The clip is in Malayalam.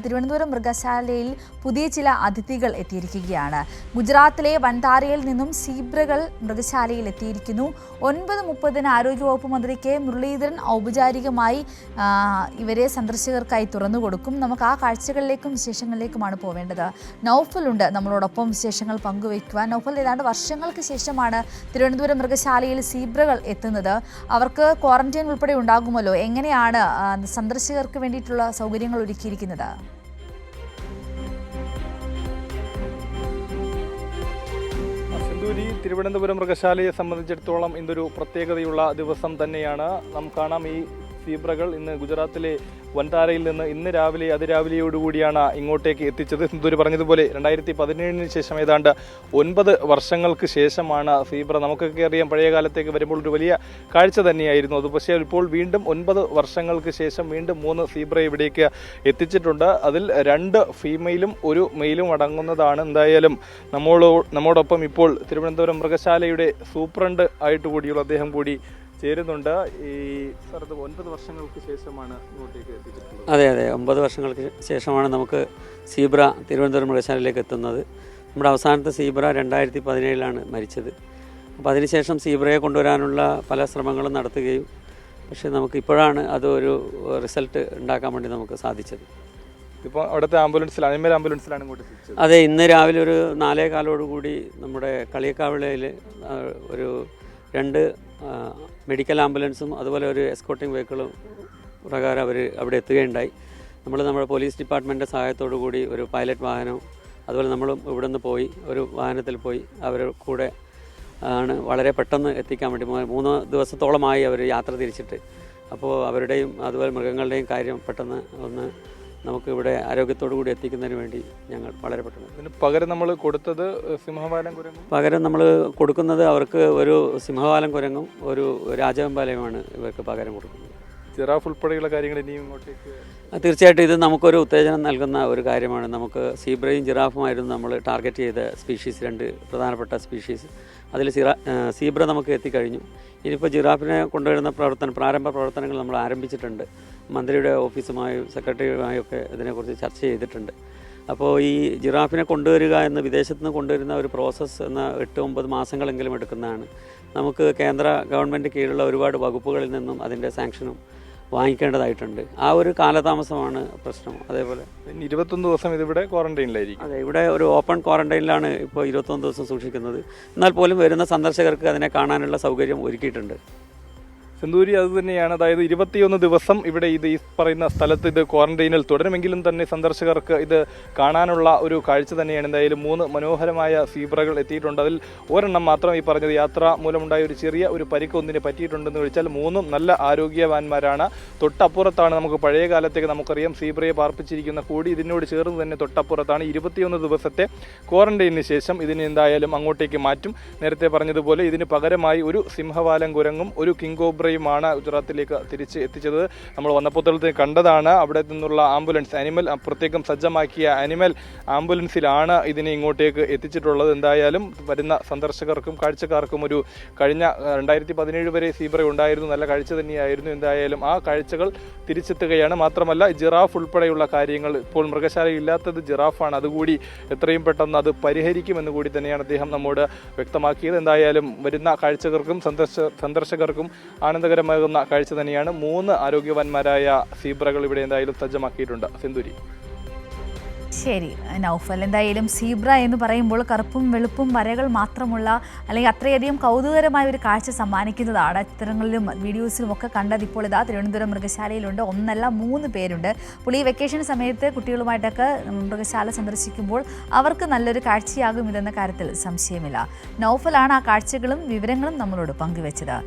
തിരുവനന്തപുരം മൃഗശാലയിൽ പുതിയ ചില അതിഥികൾ എത്തിയിരിക്കുകയാണ്. ഗുജറാത്തിലെ വൻതാരയിൽ നിന്നും സീബ്രകൾ മൃഗശാലയിൽ എത്തിയിരിക്കുന്നു. 9:30 ആരോഗ്യവകുപ്പ് മന്ത്രി കെ മുരളീധരൻ ഔപചാരികമായി ഇവരെ സന്ദർശകർക്കായി തുറന്നുകൊടുക്കും. നമുക്ക് ആ കാഴ്ചകളിലേക്കും വിശേഷങ്ങളിലേക്കുമാണ് പോവേണ്ടത്. നൗഫലുണ്ട് നമ്മളോടൊപ്പം വിശേഷങ്ങൾ പങ്കുവയ്ക്കുവാൻ. നൗഫൽ, ഏതാണ്ട് വർഷങ്ങൾക്ക് ശേഷമാണ് തിരുവനന്തപുരം മൃഗശാലയിൽ സീബ്രകൾ എത്തുന്നത്. അവർക്ക് ക്വാറന്റൈൻ ഉൾപ്പെടെ ഉണ്ടാകുമല്ലോ. എങ്ങനെയാണ് സന്ദർശകർക്ക് വേണ്ടിയിട്ടുള്ള സൗകര്യങ്ങൾ ഒരുക്കിയിരിക്കുന്നത്? തിരുവനന്തപുരം മൃഗശാലയെ സംബന്ധിച്ചിടത്തോളം ഇന്നൊരു പ്രത്യേകതയുള്ള ദിവസം തന്നെയാണ്. നമുക്ക് കാണാം, ഈ സീബ്രകൾ ഇന്ന് ഗുജറാത്തിലെ വൻതാരയിൽ നിന്ന് ഇന്ന് രാവിലെ അതിരാവിലെയോടുകൂടിയാണ് ഇങ്ങോട്ടേക്ക് എത്തിച്ചത്. സിന്ധൂരി പറഞ്ഞതുപോലെ 2017 ശേഷം ഏതാണ്ട് 9 വർഷങ്ങൾക്ക് ശേഷമാണ് സീബ്ര. നമുക്കൊക്കെ അറിയാം, പഴയ കാലത്തേക്ക് വരുമ്പോൾ ഒരു വലിയ കാഴ്ച തന്നെയായിരുന്നു അത്. പക്ഷേ ഇപ്പോൾ വീണ്ടും 9 വർഷങ്ങൾക്ക് ശേഷം വീണ്ടും 3 സീബ്ര ഇവിടേക്ക് എത്തിച്ചിട്ടുണ്ട്. അതിൽ 2 ഫീമെയിലും 1 മെയിലും അടങ്ങുന്നതാണ്. എന്തായാലും നമ്മോടൊപ്പം ഇപ്പോൾ തിരുവനന്തപുരം മൃഗശാലയുടെ സൂപ്രണ്ട് ആയിട്ട് കൂടിയുള്ള അദ്ദേഹം കൂടി ചേരുന്നുണ്ട്. ഈ സ്ഥലത്ത് 9 വർഷങ്ങൾക്ക് ശേഷമാണ് ഇങ്ങോട്ടേക്ക് എത്തിച്ചിട്ടുള്ളത്. അതെ, 9 വർഷങ്ങൾക്ക് ശേഷമാണ് നമുക്ക് സീബ്ര തിരുവനന്തപുരം മൃഗശാലയിലേക്ക് എത്തുന്നത്. നമ്മുടെ അവസാനത്തെ സീബ്ര 2017 മരിച്ചത്. അപ്പോൾ അതിനുശേഷം സീബ്രയെ കൊണ്ടുവരാനുള്ള പല ശ്രമങ്ങളും നടത്തുകയും പക്ഷേ നമുക്ക് ഇപ്പോഴാണ് അതൊരു റിസൾട്ട് ഉണ്ടാക്കാൻ വേണ്ടി നമുക്ക് സാധിച്ചത്. ഇപ്പോൾ അവിടുത്തെ അനിമൽ ആംബുലൻസിലാണ് ഇങ്ങോട്ട് എത്തിച്ചത്. അതെ, ഇന്ന് രാവിലെ ഒരു 4:15 നമ്മുടെ കളിയക്കാവിളയിൽ ഒരു 2 മെഡിക്കൽ ആംബുലൻസും അതുപോലെ ഒരു എസ്കോർട്ടിംഗ് വെഹിക്കിളും പ്രകാരം അവർ അവിടെ എത്തുകയുണ്ടായി. നമ്മുടെ പോലീസ് ഡിപ്പാർട്ട്മെൻറ്റിൻ്റെ സഹായത്തോടു കൂടി ഒരു പൈലറ്റ് വാഹനവും അതുപോലെ നമ്മളും ഇവിടെ നിന്ന് പോയി ഒരു വാഹനത്തിൽ പോയി അവർ കൂടെ ആണ് വളരെ പെട്ടെന്ന് എത്തിക്കാൻ വേണ്ടി 3 ദിവസത്തോളമായി അവർ യാത്ര തിരിച്ചിട്ട്. അപ്പോൾ അവരുടെയും അതുപോലെ മൃഗങ്ങളുടെയും കാര്യം പെട്ടെന്ന് ഒന്ന് നമുക്ക് ഇവിടെ ആരോഗ്യത്തോടു കൂടി എത്തിക്കുന്നതിന് വേണ്ടി ഞങ്ങൾ വളരെ പെട്ടെന്ന്. ഇതിന് പകരം നമ്മൾ കൊടുത്തത് സിംഹവാലൻ കുരങ്ങും. പകരം നമ്മൾ കൊടുക്കുന്നത് അവർക്ക് ഒരു സിംഹവാലൻ കുരങ്ങും ഒരു രാജവെമ്പാലയുമാണ് ഇവർക്ക് പകരം കൊടുക്കുന്നത്. ജിറാഫ് ഉൾപ്പെടെയുള്ള കാര്യങ്ങൾ ഇനിയും ഇങ്ങോട്ടേക്ക് തീർച്ചയായിട്ടും ഇത് നമുക്കൊരു ഉത്തേജനം നൽകുന്ന ഒരു കാര്യമാണ്. നമുക്ക് സീബ്രയും ജിറാഫുമായിരുന്നു നമ്മൾ ടാർഗറ്റ് ചെയ്ത സ്പീഷീസ്, 2 പ്രധാനപ്പെട്ട സ്പീഷീസ്. അതിൽ സീബ്ര നമുക്ക് എത്തിക്കഴിഞ്ഞു. ഇനിയിപ്പോൾ ജിറാഫിനെ കൊണ്ടുവരുന്ന പ്രാരംഭ പ്രവർത്തനങ്ങൾ നമ്മൾ ആരംഭിച്ചിട്ടുണ്ട്. മന്ത്രിയുടെ ഓഫീസുമായും സെക്രട്ടറിയുമായും ഒക്കെ ഇതിനെക്കുറിച്ച് ചർച്ച ചെയ്തിട്ടുണ്ട്. അപ്പോൾ ഈ ജിറാഫിനെ കൊണ്ടുവരിക എന്ന് വിദേശത്ത് നിന്ന് കൊണ്ടുവരുന്ന ഒരു പ്രോസസ്സ് എന്ന 8-9 മാസങ്ങളെങ്കിലും എടുക്കുന്നതാണ്. നമുക്ക് കേന്ദ്ര ഗവൺമെൻറ് കീഴിലുള്ള ഒരുപാട് വകുപ്പുകളിൽ നിന്നും അതിൻ്റെ സാങ്ഷനും വാങ്ങിക്കേണ്ടതായിട്ടുണ്ട്. ആ ഒരു കാലതാമസമാണ് പ്രശ്നം. അതേപോലെ 21 ദിവസം ഇതിവിടെ ക്വാറന്റൈനിലായിരിക്കും. അതെ, ഇവിടെ ഒരു ഓപ്പൺ ക്വാറന്റൈനിലാണ് ഇപ്പോൾ 21 ദിവസം സൂക്ഷിക്കുന്നത്. എന്നാൽ പോലും വരുന്ന സന്ദർശകർക്ക് അതിനെ കാണാനുള്ള സൗകര്യം ഒരുക്കിയിട്ടുണ്ട്. സിന്ധൂരി അത് തന്നെയാണ്. അതായത് 21 ദിവസം ഇവിടെ ഈ പറയുന്ന സ്ഥലത്ത് ഇത് ക്വാറന്റൈനിൽ തുടരുമെങ്കിലും തന്നെ സന്ദർശകർക്ക് ഇത് കാണാനുള്ള ഒരു കാഴ്ച തന്നെയാണ്. എന്തായാലും 3 മനോഹരമായ സീബ്രകൾ എത്തിയിട്ടുണ്ട്. അതിൽ ഒരെണ്ണം മാത്രം ഈ പറഞ്ഞത് യാത്ര മൂലമുണ്ടായ ഒരു ചെറിയ ഒരു പരിക്ക് ഒന്നിന് പറ്റിയിട്ടുണ്ടെന്ന് ചോദിച്ചാൽ 3ഉം നല്ല ആരോഗ്യവാന്മാരാണ്. തൊട്ടപ്പുറത്താണ് നമുക്ക് പഴയ കാലത്തേക്ക് നമുക്കറിയാം സീബ്രയെ പാർപ്പിച്ചിരിക്കുന്ന കൂടി ഇതിനോട് ചേർന്ന് തന്നെ തൊട്ടപ്പുറത്താണ്. 21 ദിവസത്തെ ക്വാറന്റൈനിന് ശേഷം ഇതിന് എന്തായാലും അങ്ങോട്ടേക്ക് മാറ്റും. നേരത്തെ പറഞ്ഞതുപോലെ ഇതിന് പകരമായി ഒരു സിംഹവാലൻ കുരങ്ങും ഒരു കിങ് കോബ്ര ാണ് ഗുജറാത്തിലേക്ക് തിരിച്ച് എത്തിച്ചത്. നമ്മൾ വന്നപ്പോൾ കണ്ടതാണ്. അവിടെ നിന്നുള്ള ആംബുലൻസ് പ്രത്യേകം സജ്ജമാക്കിയ അനിമൽ ആംബുലൻസിലാണ് ഇതിനെ ഇങ്ങോട്ടേക്ക് എത്തിച്ചിട്ടുള്ളത്. എന്തായാലും വരുന്ന സന്ദർശകർക്കും കാഴ്ചക്കാർക്കും ഒരു കഴിഞ്ഞ 2017 വരെ സീബ്ര ഉണ്ടായിരുന്നു, നല്ല കാഴ്ച തന്നെയായിരുന്നു. എന്തായാലും ആ കാഴ്ചകൾ തിരിച്ചെത്തുകയാണ്. മാത്രമല്ല ജിറാഫ് ഉൾപ്പെടെയുള്ള കാര്യങ്ങൾ ഇപ്പോൾ മൃഗശാലയിൽ ഇല്ലാത്തത് ജിറാഫാണ്. അതുകൂടി എത്രയും പെട്ടെന്ന് അത് പരിഹരിക്കുമെന്ന് കൂടി തന്നെയാണ് അദ്ദേഹം നമ്മോട് വ്യക്തമാക്കിയത്. എന്തായാലും വരുന്ന കാഴ്ചകർക്കും സന്ദർശകർക്കും ആനന്ദകരമാകുന്ന കാഴ്ച തന്നെയാണ്. 3 ആരോഗ്യവാന്മാരായ സീബ്രകൾ ഇവിടെ എന്തായാലും സജ്ജമാക്കിയിട്ടുണ്ട്. സിന്ധൂരി. ശരി നൗഫൽ, എന്തായാലും സീബ്ര എന്ന് പറയുമ്പോൾ കറുപ്പും വെളുപ്പും വരകൾ മാത്രമുള്ള അല്ലെങ്കിൽ അത്രയധികം കൗതുകരമായ ഒരു കാഴ്ച സമ്മാനിക്കുന്നതാണ്. ചിത്രങ്ങളിലും വീഡിയോസിലും ഒക്കെ കണ്ടത് ഇപ്പോൾ ഇതാ തിരുവനന്തപുരം മൃഗശാലയിലുണ്ട്. 1 അല്ല 3 പേരുണ്ട്. അപ്പോൾ ഈ വെക്കേഷൻ സമയത്ത് കുട്ടികളുമായിട്ടൊക്കെ മൃഗശാല സന്ദർശിക്കുമ്പോൾ അവർക്ക് നല്ലൊരു കാഴ്ചയാകും ഇതെന്ന കാര്യത്തിൽ സംശയമില്ല. നൗഫലാണ് ആ കാഴ്ചകളും വിവരങ്ങളും നമ്മളോട് പങ്കുവെച്ചത്.